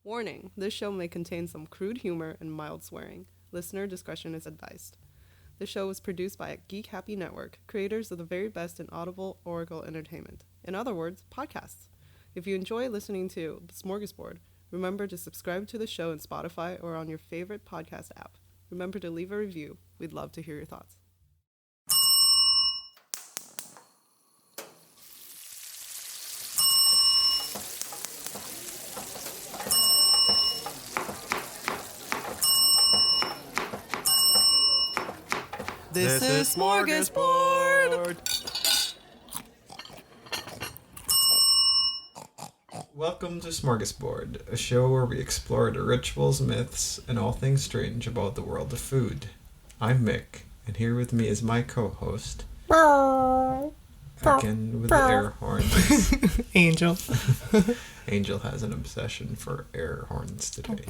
Warning, this show may contain some crude humor and mild swearing. Listener discretion is advised. The show was produced by Geek Happy Network, creators of the very best in audible oracle entertainment. In other words, podcasts. If you enjoy listening to Smörgåsbord, remember to subscribe to the show in Spotify or on your favorite podcast app. Remember to leave a review. We'd love to hear your thoughts. This is Smörgåsbord! Welcome to Smörgåsbord, a show where we explore the rituals, myths, and all things strange about the world of food. I'm Mick, and here with me is my co-host, again with the air horns. Angel. Angel has an obsession for air horns today.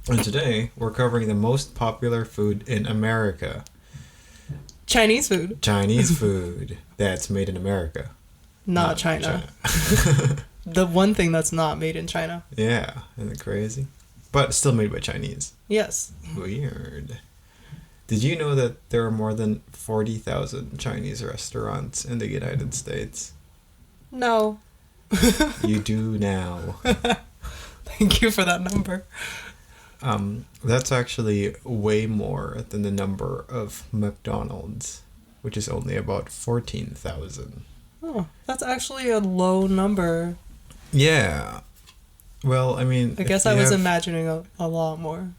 And today, we're covering the most popular food in America. Chinese food. Chinese food that's made in America. Not China. The one thing that's not made in China. Yeah, isn't it crazy? But still made by Chinese. Yes. Weird. Did you know that there are more than 40,000 Chinese restaurants in the United States? No. You do now. Thank you for that number. That's actually way more than the number of McDonald's, which is only about 14,000. Oh, that's actually a low number. Yeah. Well, I mean... I guess I was imagining a lot more.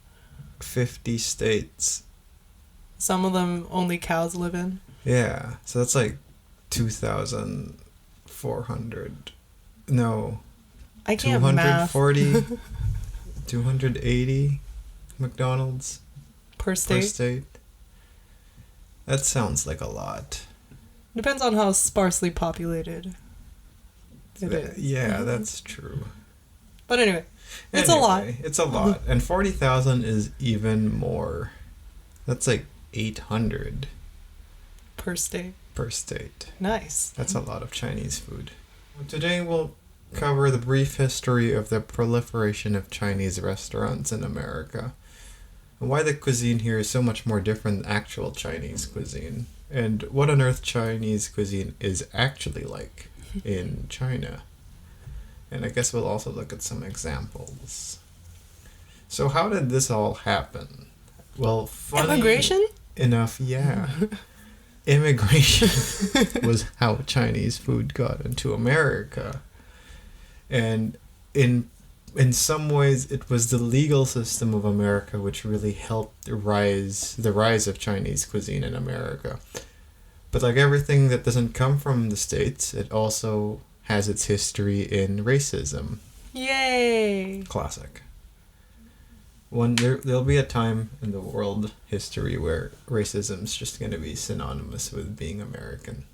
50 states. Some of them only cows live in. Yeah. So that's like 2,400. No. I can't math. 240. 280 McDonald's Per state? That sounds like a lot. Depends on how sparsely populated it is. Yeah, that's true. But anyway, it's a lot. It's a lot. And 40,000 is even more. That's like 800 Per state. per state. Nice. That's a lot of Chinese food. Today we'll cover the brief history of the proliferation of Chinese restaurants in America, and why the cuisine here is so much more different than actual Chinese cuisine, and what on earth Chinese cuisine is actually like in China. And I guess we'll also look at some examples. So how did this all happen? Well, funny Immigration? enough, yeah. Immigration was how Chinese food got into America. And in some ways, it was the legal system of America which really helped the rise of Chinese cuisine in America. But like everything that doesn't come from the States, it also has its history in racism. Yay! Classic. There'll be a time in the world history where racism's just going to be synonymous with being American.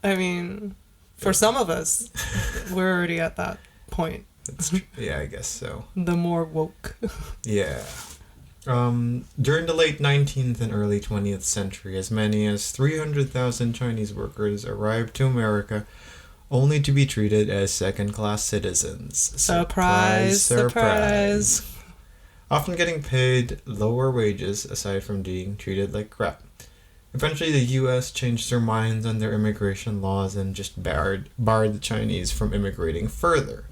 I mean... For some of us, we're already at that point. That's true. Yeah, I guess so. The more woke. Yeah. During the late 19th and early 20th century, as many as 300,000 Chinese workers arrived to America only to be treated as second-class citizens. Surprise, surprise. Often getting paid lower wages aside from being treated like crap. Eventually, the U.S. changed their minds on their immigration laws and just barred the Chinese from immigrating further,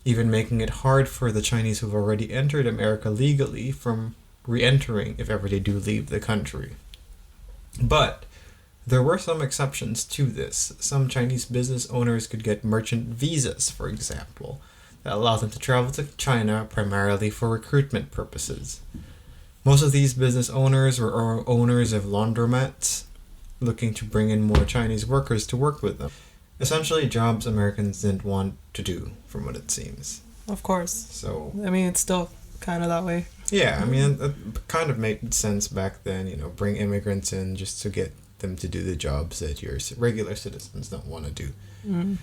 even making it hard for the Chinese who've already entered America legally from re-entering if ever they do leave the country. But there were some exceptions to this. Some Chinese business owners could get merchant visas, for example, that allowed them to travel to China primarily for recruitment purposes. Most of these business owners were owners of laundromats, looking to bring in more Chinese workers to work with them. Essentially, jobs Americans didn't want to do, from what it seems. Of course. So, I mean, it's still kind of that way. Yeah, I mean, it kind of made sense back then, bring immigrants in just to get them to do the jobs that your regular citizens don't want to do.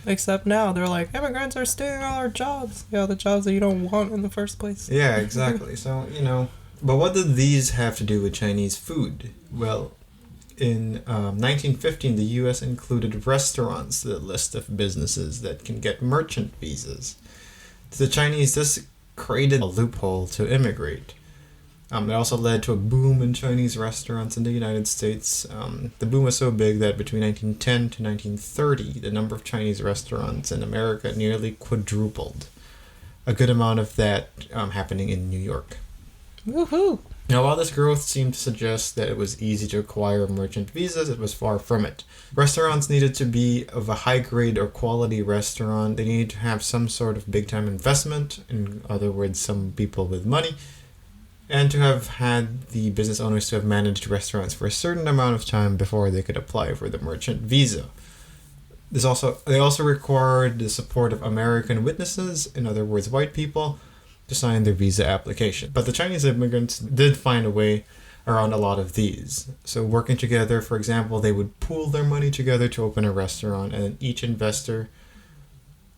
Except now, they're like, immigrants are stealing all our jobs. Yeah, the jobs that you don't want in the first place. Yeah, exactly. So, but what did these have to do with Chinese food? Well, in 1915, the U.S. included restaurants to the list of businesses that can get merchant visas. To the Chinese, this created a loophole to immigrate. It also led to a boom in Chinese restaurants in the United States. The boom was so big that between 1910 to 1930, the number of Chinese restaurants in America nearly quadrupled. A good amount of that happening in New York. Woohoo! Now, while this growth seemed to suggest that it was easy to acquire merchant visas, it was far from it. Restaurants needed to be of a high grade or quality restaurant. They needed to have some sort of big time investment, in other words, some people with money, and to have had the business owners to have managed restaurants for a certain amount of time before they could apply for the merchant visa. They also required the support of American witnesses, in other words, white people, to sign their visa application. But the Chinese immigrants did find a way around a lot of these. So working together, for example, they would pool their money together to open a restaurant, and then each investor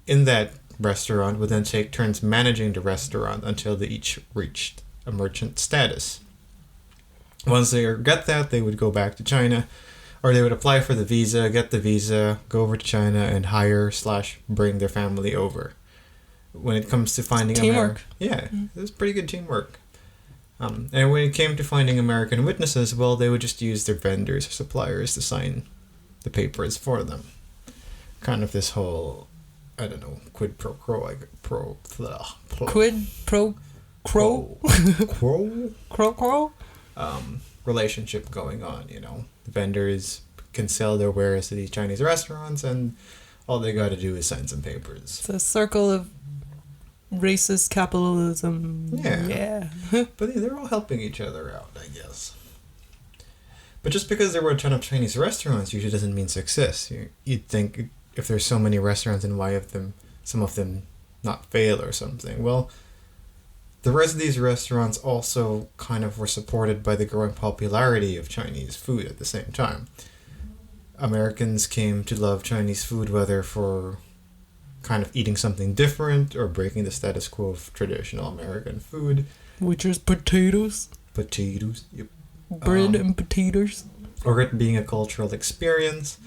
in that restaurant would then take turns managing the restaurant until they each reached a merchant status. Once they get that, they would go back to China, or they would apply for the visa, get the visa, go over to China, and hire/bring their family over. When it comes to finding teamwork. It was pretty good teamwork. And when it came to finding American witnesses, well, they would just use their vendors or suppliers to sign the papers for them. Kind of this whole, I don't know, quid pro quo, Quid pro quo? Quo? Relationship going on, you know. The vendors can sell their wares to these Chinese restaurants, and all they got to do is sign some papers. It's a circle of racist capitalism. Yeah. But they're all helping each other out, I guess. But just because there were a ton of Chinese restaurants usually doesn't mean success. You'd think if there's so many restaurants, and why have some of them not fail or something? Well, the rest of these restaurants also kind of were supported by the growing popularity of Chinese food at the same time. Americans came to love Chinese food, whether for kind of eating something different or breaking the status quo of traditional American food. Which is potatoes. Potatoes, yep. Bread and potatoes. Or it being a cultural experience.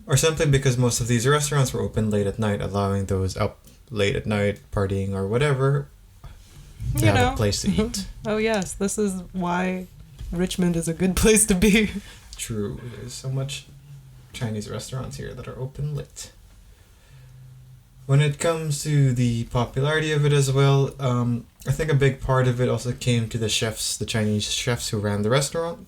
Or simply because most of these restaurants were open late at night, allowing those up late at night partying or whatever to have a place to eat. Oh yes, this is why Richmond is a good place to be. True, there's so much Chinese restaurants here that are open late. When it comes to the popularity of it as well, I think a big part of it also came to the Chinese chefs who ran the restaurant.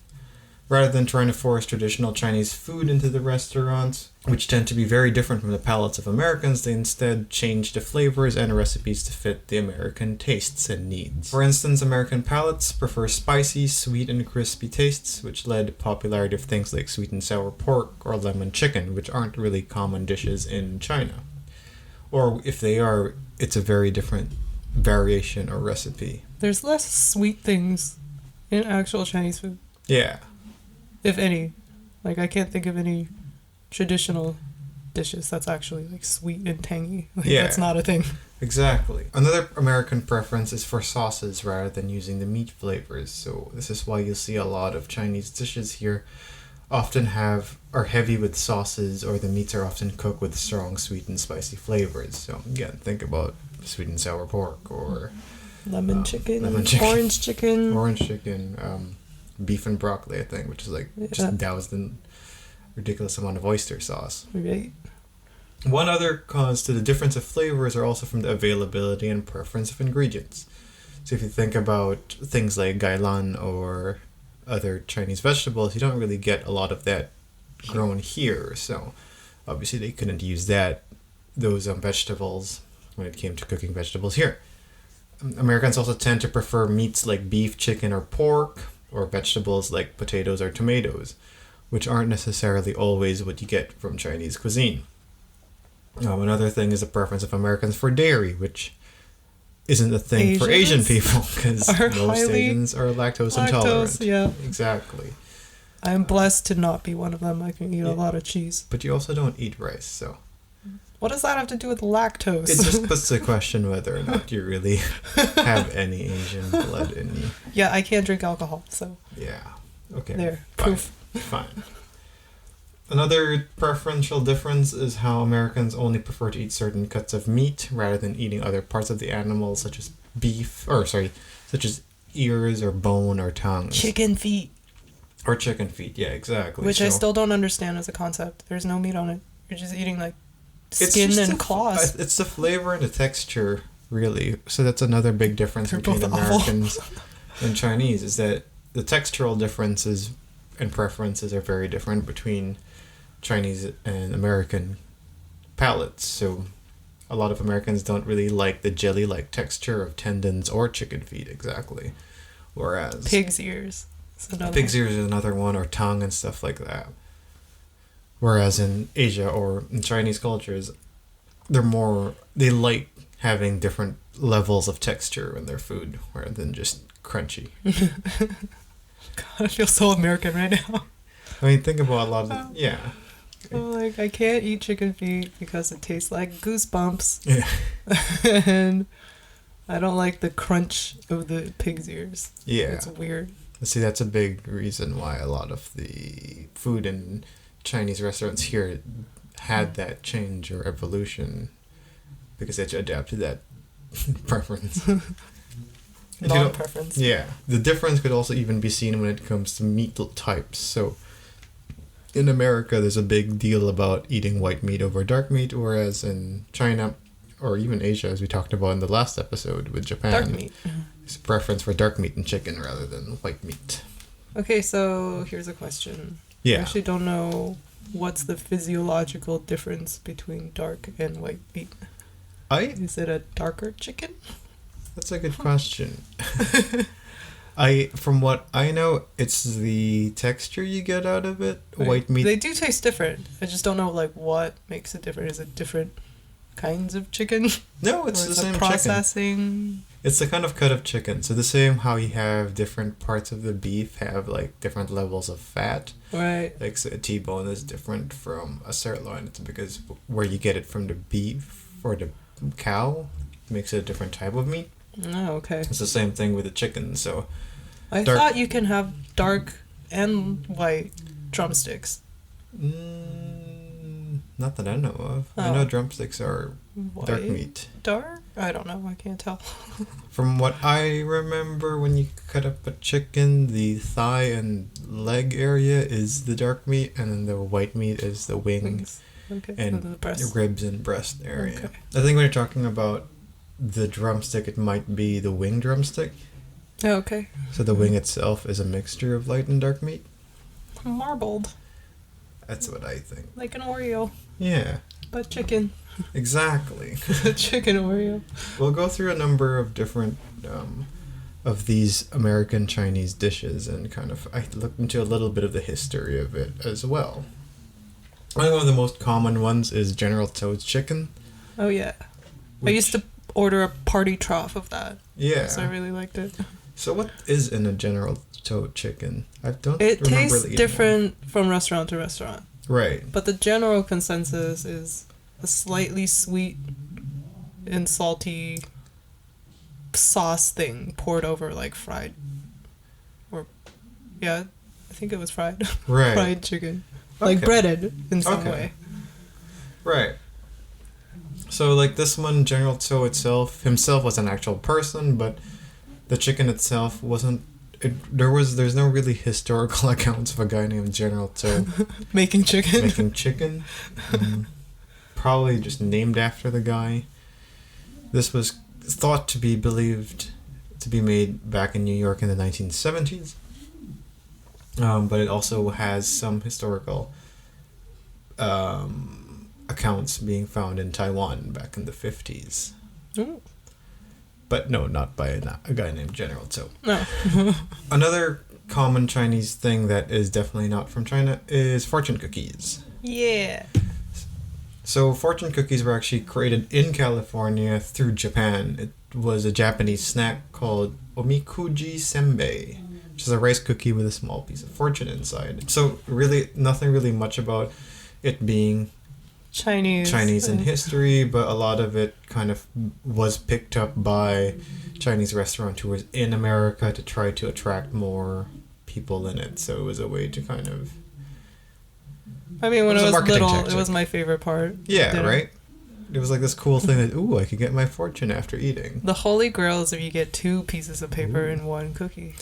Rather than trying to force traditional Chinese food into the restaurants, which tend to be very different from the palates of Americans, they instead changed the flavors and recipes to fit the American tastes and needs. For instance, American palates prefer spicy, sweet, and crispy tastes, which led to popularity of things like sweet and sour pork or lemon chicken, which aren't really common dishes in China. Or if they are, it's a very different variation or recipe. There's less sweet things in actual Chinese food. Yeah. If any. Like, I can't think of any traditional dishes that's actually, like, sweet and tangy. Like, that's not a thing. Exactly. Another American preference is for sauces rather than using the meat flavors. So this is why you'll see a lot of Chinese dishes here often are heavy with sauces, or the meats are often cooked with strong sweet and spicy flavors. So again, think about sweet and sour pork or lemon chicken, orange chicken, beef and broccoli, I think, which is like just doused in ridiculous amount of oyster sauce. Right. One other cause to the difference of flavors are also from the availability and preference of ingredients. So if you think about things like gailan or other Chinese vegetables, you don't really get a lot of that grown here. So obviously they couldn't use those vegetables when it came to cooking vegetables here. Americans also tend to prefer meats like beef, chicken, or pork, or vegetables like potatoes or tomatoes, which aren't necessarily always what you get from Chinese cuisine. Another thing is the preference of Americans for dairy, which isn't a thing for Asian people, because most Asians are lactose intolerant. Yeah. Exactly. I'm blessed to not be one of them. I can eat a lot of cheese. But you also don't eat rice, so... What does that have to do with lactose? It just puts the question whether or not you really have any Asian blood in you. Yeah, I can't drink alcohol, so... Yeah. Okay. There. Fine. Proof. Fine. Another preferential difference is how Americans only prefer to eat certain cuts of meat rather than eating other parts of the animal, such as such as ears or bone or tongues. Chicken feet. Or chicken feet, yeah, exactly. Which I still don't understand as a concept. There's no meat on it. You're just eating like it's skin and claws. It's the flavor and the texture, really. So that's another big difference between Americans and Chinese, is that the textural differences and preferences are very different between Chinese and American palates. So a lot of Americans don't really like the jelly-like texture of tendons or chicken feet, exactly. Whereas pig's ears. Pig's ears is another one, or tongue and stuff like that. Whereas in Asia or in Chinese cultures, they like having different levels of texture in their food rather than just crunchy. God, I feel so American right now. I mean, think about a lot of yeah. I'm like, I can't eat chicken feet because it tastes like goosebumps. Yeah. And I don't like the crunch of the pig's ears. Yeah. It's weird. See, that's a big reason why a lot of the food in Chinese restaurants here had that change or evolution, because they adapted that preference. Non-preference. Yeah. The difference could also even be seen when it comes to meat types. So in America, there's a big deal about eating white meat over dark meat, whereas in China, or even Asia, as we talked about in the last episode with Japan, dark meat. There's a preference for dark meat and chicken rather than white meat. Okay, so here's a question. Yeah. I actually don't know what's the physiological difference between dark and white meat. Is it a darker chicken? That's a good question. From what I know, it's the texture you get out of it. Right. White meat. They do taste different. I just don't know what makes it different. Is it different kinds of chicken? No, it's the same processing? chicken. It's the kind of cut of chicken. So the same how you have different parts of the beef have like different levels of fat. Right. Like so a T-bone is different from a sirloin. It's because where you get it from the beef or the cow makes it a different type of meat. Oh, okay. It's the same thing with the chicken. So I thought you can have dark and white drumsticks. Not that I know of. I know drumsticks are dark meat. Dark? I don't know. I can't tell. From what I remember, when you cut up a chicken, the thigh and leg area is the dark meat, and then the white meat is the wings. Okay. And the breast. Ribs and breast area. Okay. I think when you're talking about the drumstick, it might be the wing drumstick. Oh, okay. So the wing itself is a mixture of light and dark meat. Marbled. That's what I think. Like an Oreo. Yeah. But chicken. Exactly. Chicken Oreo. We'll go through a number of different of these American Chinese dishes, and I looked into a little bit of the history of it as well. I think one of the most common ones is General Tso's chicken. Oh yeah. I used to order a party trough of that. Yeah. So I really liked it. So what is in a General Tso chicken? It remember tastes eating different from restaurant to restaurant. Right. But the general consensus is a slightly sweet and salty sauce thing poured over like fried. I think it was fried. Right. Fried chicken. Okay. Like breaded in some way. Right. So like this one, General Tso himself was an actual person, but the chicken itself wasn't. There's no really historical accounts of a guy named General Tso making chicken. Probably just named after the guy. This was thought to be believed to be made back in New York in the 1970s. But it also has some historical accounts being found in Taiwan back in the 50s. Ooh. But no, not by a guy named General Tso. No. Another common Chinese thing that is definitely not from China is fortune cookies. Yeah. So fortune cookies were actually created in California through Japan. It was a Japanese snack called omikuji senbei, which is a rice cookie with a small piece of fortune inside. So really, nothing really much about it being Chinese in history, but a lot of it kind of was picked up by Chinese restaurateurs in America to try to attract more people in it. So it was a way to kind of I mean, when It I was a was marketing little, tactic. it was my favorite part. Yeah, Dinner. right? It was like this cool thing that, ooh, I could get my fortune after eating. The holy grail is if you get 2 pieces of paper Ooh. in one cookie.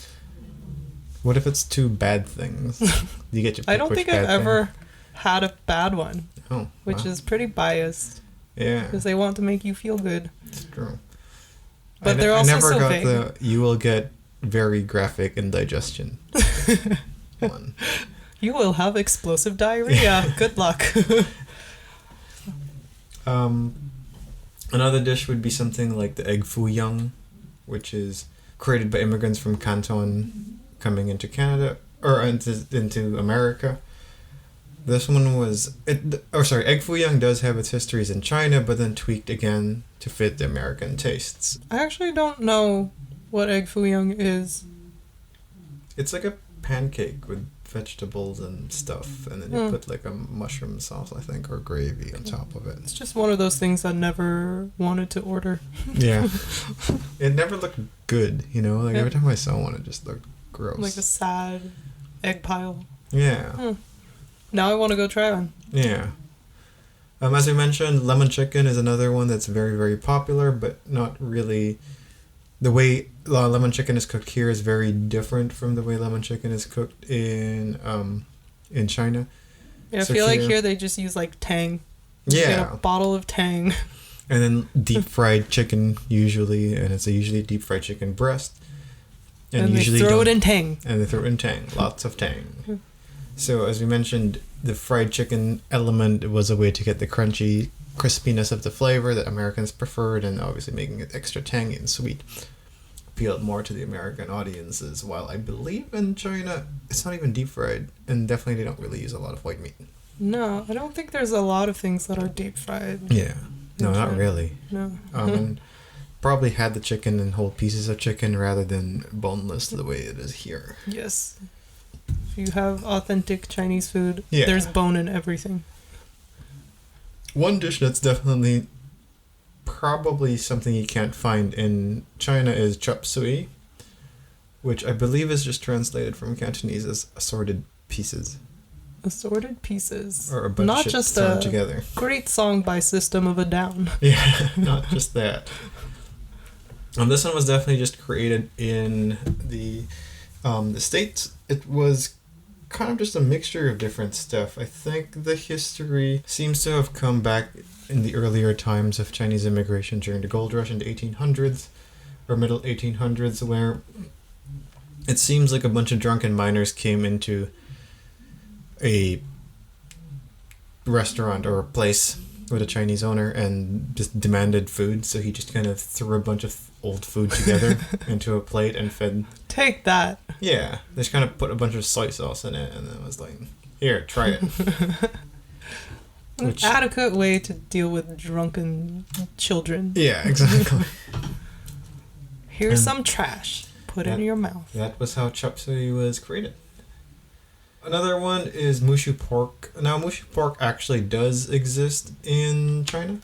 What if it's 2 bad things? You get to pick I don't which think I've bad thing. ever had a bad one, Oh, which wow. is pretty biased Yeah, because they want to make you feel good. it's true. But they're also I never so got vague. the you will get very graphic indigestion one. You will have explosive diarrhea. Good luck. Another dish would be something like the egg foo young, which is created by immigrants from Canton coming into Canada or into America. This one was egg foo young does have its histories in China, but then tweaked again to fit the American tastes. I actually don't know what egg foo young is. It's like a pancake with vegetables and stuff, and then you put like a mushroom sauce, I think, or gravy on top of it. It's just one of those things I never wanted to order. Yeah. It never looked good, you know? Like, Yeah. every time I saw one, it just looked gross. Like a sad egg pile. Yeah. Now I want to go try one. Yeah. As we mentioned, lemon chicken is another one that's very, very popular, but not really... The way lemon chicken is cooked here is very different from the way lemon chicken is cooked in China. Yeah, I So feel like here they just use like Tang. You get Yeah. a bottle of Tang. And then deep fried chicken usually, and it's usually deep fried chicken breast. And they usually throw it don't- in Tang. And they throw it in tang. Lots of tang. So as we mentioned, the fried chicken element was a way to get the crunchy crispiness of the flavor that Americans preferred, and obviously making it extra tangy and sweet appealed more to the American audiences, while I believe in China it's not even deep fried, and definitely they don't really use a lot of white meat. No, I don't think there's a lot of things that are deep fried. Yeah. No, not China. really. No. And probably had the chicken in whole pieces of chicken rather than boneless the way it is here. Yes. If you have authentic Chinese food, Yeah. there's bone in everything. One dish that's definitely probably something you can't find in China is chop suey, which I believe is just translated from Cantonese as assorted pieces, Assorted pieces. or a bunch Not of shit just thrown a together. great song by System of a Down. Yeah, not just that. This one was definitely just created in the States. It was kind of just a mixture of different stuff. I think the history seems to have come back in the earlier times of Chinese immigration during the gold rush in the 1800s or middle 1800s, where it seems like a bunch of drunken miners came into a restaurant or a place with a Chinese owner and just demanded food, so he just kind of threw a bunch of old food together into a plate and fed. Take that. Yeah, they just kind of put a bunch of soy sauce in it, and then was like, "Here, try it." An Which- adequate way to deal with drunken children. Yeah, exactly. Here's And some trash. Put it in that- your mouth. That was how chop suey was created. Another one is mushu pork. Now, mushu pork actually does exist in China,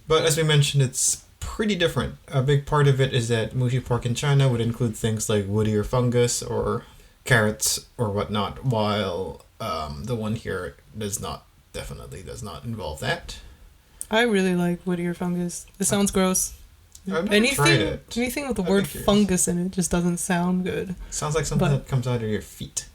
but as we mentioned, it's pretty different. A big part of it is that mushu pork in China would include things like woody or fungus or carrots or whatnot, while the one here definitely does not involve that. I really like Whittier fungus. It sounds gross. I've never tried it. Anything with the I'd be word curious. fungus in it just doesn't sound good. Sounds like something But- that comes out of your feet.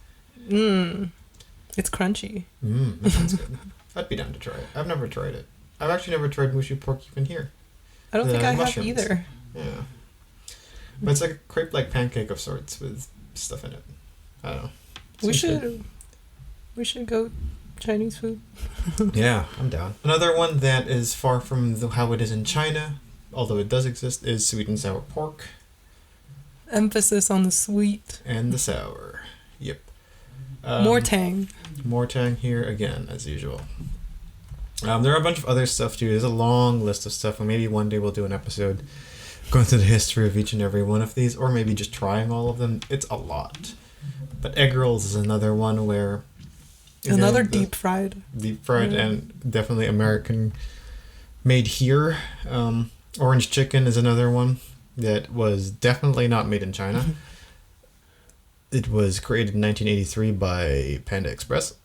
It's crunchy. That sounds good. I'd be down to try it. I've never tried it. I've actually never tried mushu pork even here. I don't The think I mushrooms. have either. Yeah. But it's like a crepe-like pancake of sorts with stuff in it. I don't know. We Seems good. should go Chinese food. Yeah, I'm down. Another one that is far from how it is in China, although it does exist, is sweet and sour pork Emphasis on the sweet. and the sour. Yep. More tang. More tang here again, as usual. There are a bunch of other stuff too. There's a long list of stuff, and maybe one day we'll do an episode going through the history of each and every one of these, or maybe just trying all of them. It's a lot. But egg rolls is another one where... again, Another the deep fried. Deep fried Yeah. and definitely American made here. Orange chicken is another one that was definitely not made in China. It was created in 1983 by Panda Express.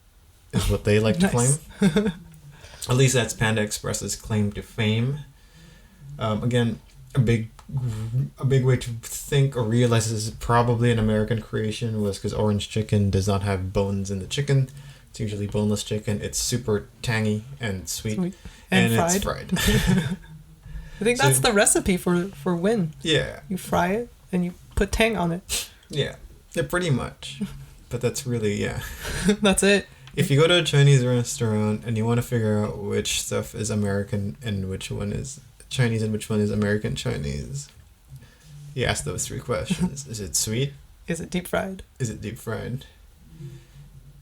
is what they like to Nice. claim. At least that's Panda Express's claim to fame. Again, a big way to think or realize this is probably an American creation was because orange chicken does not have bones in the chicken. It's usually boneless chicken. It's super tangy and sweet. And it's fried. fried. I think that's the recipe for win. Yeah. You fry it and you put tang on it. Yeah, pretty much. But that's really, yeah. That's it. If you go to a Chinese restaurant and you want to figure out which stuff is American and which one is Chinese and which one is American Chinese, you ask those three questions. Is it sweet? Is it deep fried? Is it deep fried?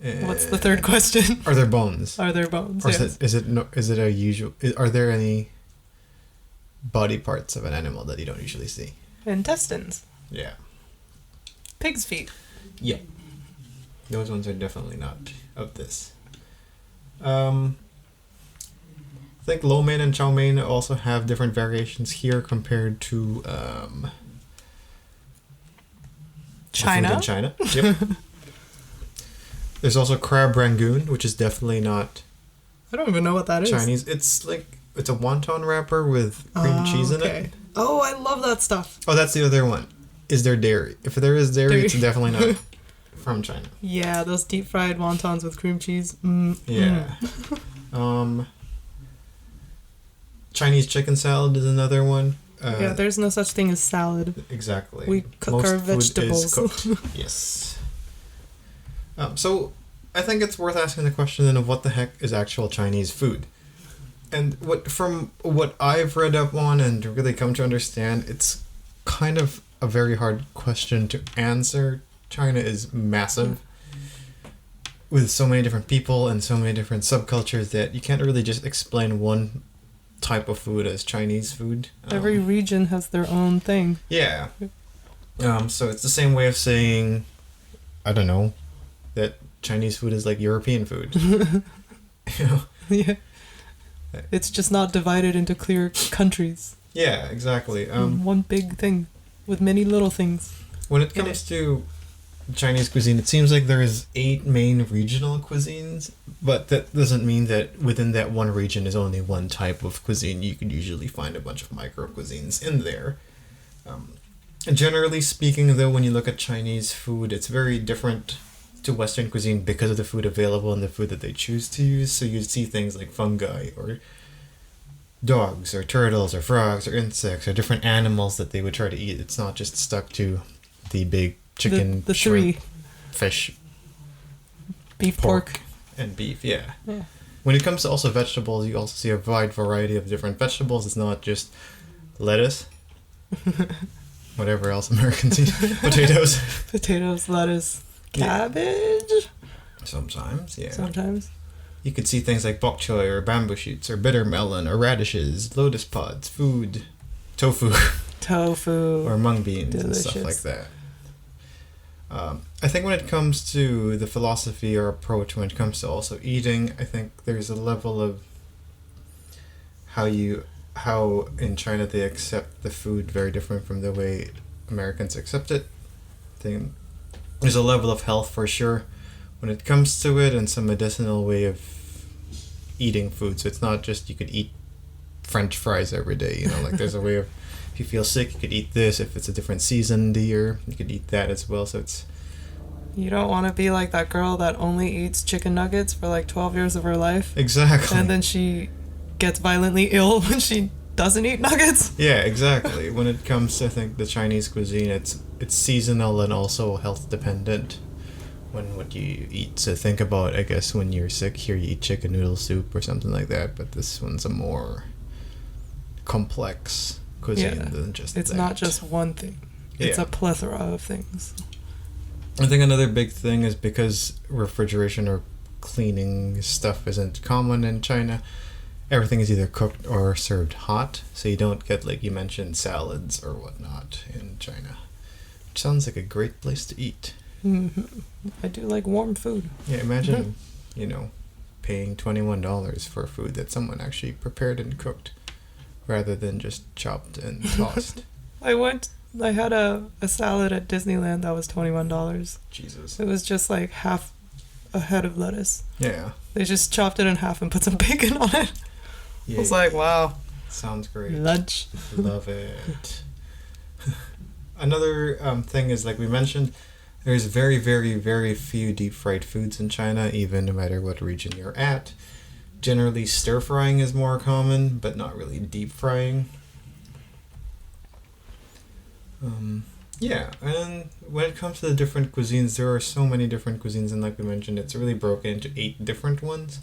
What's the third question? Are there bones? Are there bones? Or Yes. is it a usual? Are there any body parts of an animal that you don't usually see? Intestines. Yeah. Pig's feet. Yeah. Those ones are definitely not of this. I think lo mein and chow mein also have different variations here compared to China. food in China. Yep. There's also crab rangoon, which is definitely not I don't even know what that is. Chinese. It's a wonton wrapper with cream cheese in it. Oh, I love that stuff. Oh, that's the other one. Is there dairy? If there is dairy, Dairy. it's definitely not from China. Yeah, those deep fried wontons with cream cheese. Yeah. Chinese chicken salad is another one. Yeah, there's no such thing as salad. Exactly. We cook Most our food is vegetables. cooked. Yes. So I think it's worth asking the question then of what the heck is actual Chinese food? And from what I've read up on and really come to understand, it's kind of a very hard question to answer. China is massive with so many different people and so many different subcultures that you can't really just explain one type of food as Chinese food. Every region has their own thing. Yeah. So it's the same way of saying, I don't know, that Chinese food is like European food. You know? Yeah. It's just not divided into clear countries. Yeah, exactly. One big thing with many little things. When it comes to Chinese cuisine, it seems like there is 8 main regional cuisines, but that doesn't mean that within that one region is only one type of cuisine. You could usually find a bunch of micro cuisines in there. Generally speaking, though, when you look at Chinese food, it's very different to Western cuisine because of the food available and the food that they choose to use. So you'd see things like fungi or dogs or turtles or frogs or insects or different animals that they would try to eat. It's not just stuck to the big chicken, the shrimp, three. fish, Beef, pork. and beef. Yeah. Yeah. When it comes to also vegetables, you also see a wide variety of different vegetables. It's not just lettuce, whatever else Americans eat, potatoes. Potatoes, lettuce, Yeah. cabbage. Sometimes, yeah. Sometimes. You could see things like bok choy or bamboo shoots or bitter melon or radishes, lotus pods, food, tofu, Tofu. or mung beans and Delicious. stuff like that. I think when it comes to the philosophy or approach when it comes to also eating, I think there's a level of how in China they accept the food very different from the way Americans accept it. I think there's a level of health for sure when it comes to it and some medicinal way of eating food. So it's not just you could eat French fries every day, you know, like there's a way of, if you feel sick, you could eat this. If it's a different season in the year, you could eat that as well. So it's... You don't want to be like that girl that only eats chicken nuggets for like 12 years of her life. Exactly. And then she gets violently ill when she doesn't eat nuggets. Yeah, exactly. When it comes to, I think, the Chinese cuisine, it's seasonal and also health dependent when what you eat. So think about, I guess, when you're sick, here you eat chicken noodle soup or something like that. But this one's a more complex cuisine than just It's that. not just one thing. It's Yeah. a plethora of things. I think another big thing is because refrigeration or cleaning stuff isn't common in China, everything is either cooked or served hot, so you don't get, like you mentioned, salads or whatnot in China. Which sounds like a great place to eat. I do like warm food. Yeah, imagine, paying $21 for food that someone actually prepared and cooked, rather than just chopped and tossed. I had a salad at Disneyland that was $21. Jesus. It was just like half a head of lettuce. Yeah. They just chopped it in half and put some bacon on it. Yeah. I was like, wow. Sounds great. Lunch. Love it. Another thing is, like we mentioned, there's very, very, very few deep fried foods in China, even no matter what region you're at. Generally, stir frying is more common, but not really deep frying. Yeah, and when it comes to the different cuisines, there are so many different cuisines, and like we mentioned, it's really broken into 8 different ones.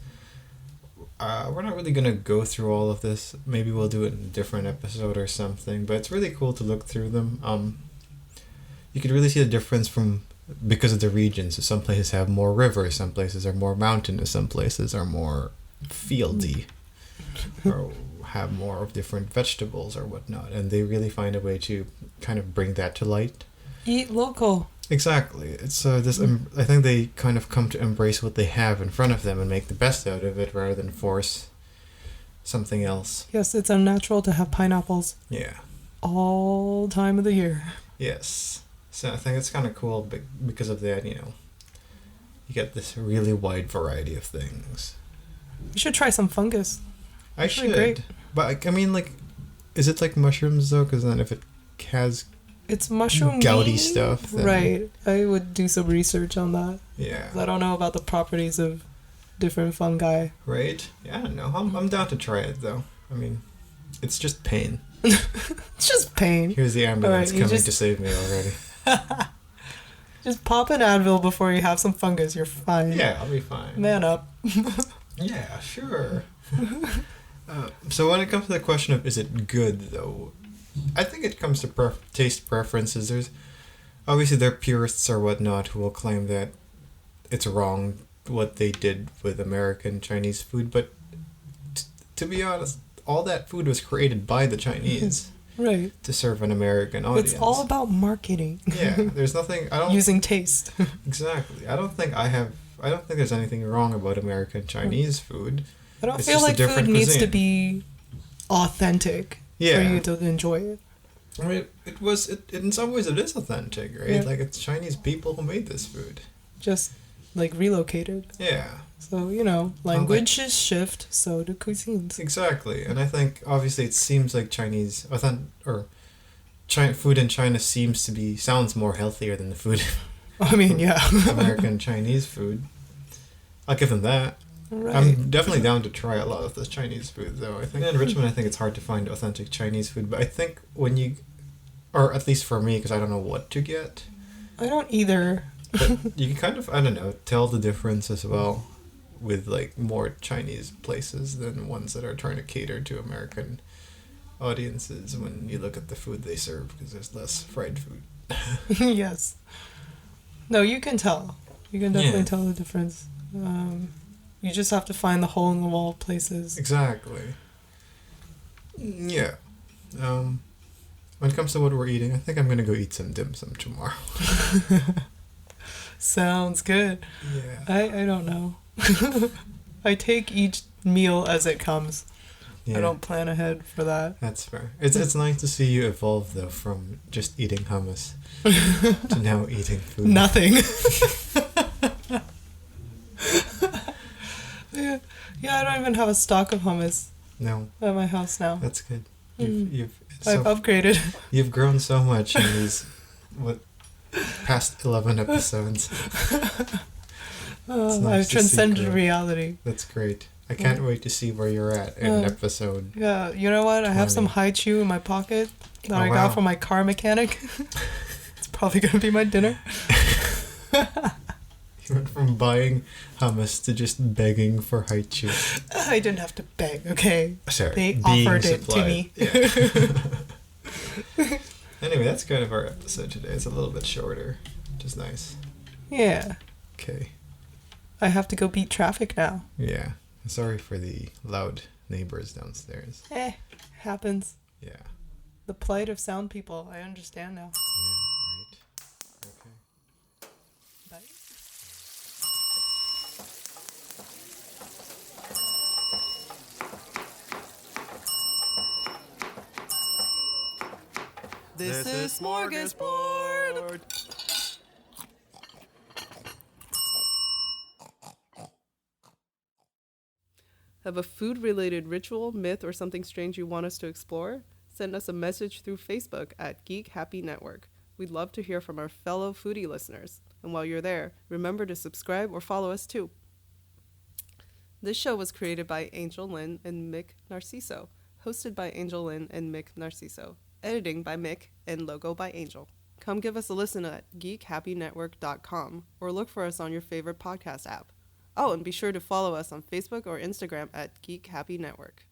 We're not really going to go through all of this. Maybe we'll do it in a different episode or something, but it's really cool to look through them. You could really see the difference because of the regions. So some places have more rivers, some places are more mountainous, some places are more fieldy, or have more of different vegetables or whatnot, and they really find a way to kind of bring that to light. Eat local. Exactly. It's I think they kind of come to embrace what they have in front of them and make the best out of it rather than force something else. Yes, it's unnatural to have pineapples Yeah. all time of the year. Yes. So I think it's kind of cool because of that, you get this really wide variety of things. You should try some fungus. I Actually, should. great. But I mean, like, is it like mushrooms though? Because then if it has It's mushroom gouty stuff, then, right? I would do some research on that. Yeah. 'Cause I don't know about the properties of different fungi. Right? Yeah, I don't know. I'm down to try it though. I mean, it's just pain. It's just pain. Here's the ambulance Alright, coming to save me already. Just pop an Advil before you have some fungus. You're fine. Yeah, I'll be fine. Man up. Yeah, sure. So when it comes to the question of is it good though, I think it comes to taste preferences. There's obviously there are purists or whatnot who will claim that it's wrong what they did with American Chinese food, but to be honest, all that food was created by the Chinese. Right. To serve an American audience. It's all about marketing. Yeah, there's nothing. I don't using taste. Exactly. I don't think there's anything wrong about American Chinese food. I don't It's feel just a like food different needs to cuisine. be authentic Yeah. for you to enjoy it. I mean, it in some ways it is authentic, right? Yeah. Like it's Chinese people who made this food. Just like relocated. Yeah. So, languages shift, so do cuisines. Exactly. And I think obviously it seems like food in China sounds more healthier than the food I mean, yeah. American Chinese food. I'll give them that. Right. I'm definitely down to try a lot of this Chinese food, though. I think in Richmond, I think it's hard to find authentic Chinese food, but I think or at least for me, because I don't know what to get, I don't either. but you can kind of, I don't know, tell the difference as well with like more Chinese places than ones that are trying to cater to American audiences when you look at the food they serve, because there's less fried food. Yes. No, you can tell. You can definitely Yeah. tell the difference. You just have to find the hole in the wall places. Exactly. Yeah. When it comes to what we're eating, I think I'm gonna go eat some dim sum tomorrow. Sounds good. Yeah. I don't know. I take each meal as it comes. Yeah. I don't plan ahead for that. That's fair. It's nice to see you evolve though from just eating hummus to now eating food. Nothing. Yeah, I don't even have a stock of hummus No, at my house now. that's good. I've upgraded. You've grown so much in these past 11 episodes. It's nice I've to see transcended growth. reality. That's great. I can't wait to see where you're at in episode. Yeah, you know what? I have some haichu in my pocket that I got from my car mechanic. It's probably going to be my dinner. You went from buying hummus to just begging for haichu. I didn't have to beg, okay? Sorry, They being offered it to supplied. me. Yeah. Anyway, that's kind of our episode today. It's a little bit shorter, which is nice. Yeah. Okay. I have to go beat traffic now. Yeah. Sorry for the loud neighbors downstairs. Happens. Yeah. The plight of sound people. I understand now. Yeah, right. Okay. Bye. This is Smörgåsbord. Have a food-related ritual, myth, or something strange you want us to explore? Send us a message through Facebook at Geek Happy Network. We'd love to hear from our fellow foodie listeners. And while you're there, remember to subscribe or follow us too. This show was created by Angel Lin and Mik Narciso, hosted by Angel Lin and Mik Narciso, editing by Mik, and logo by Angel. Come give us a listen at geekhappynetwork.com or look for us on your favorite podcast app. Oh, and be sure to follow us on Facebook or Instagram at Geek Happy Network.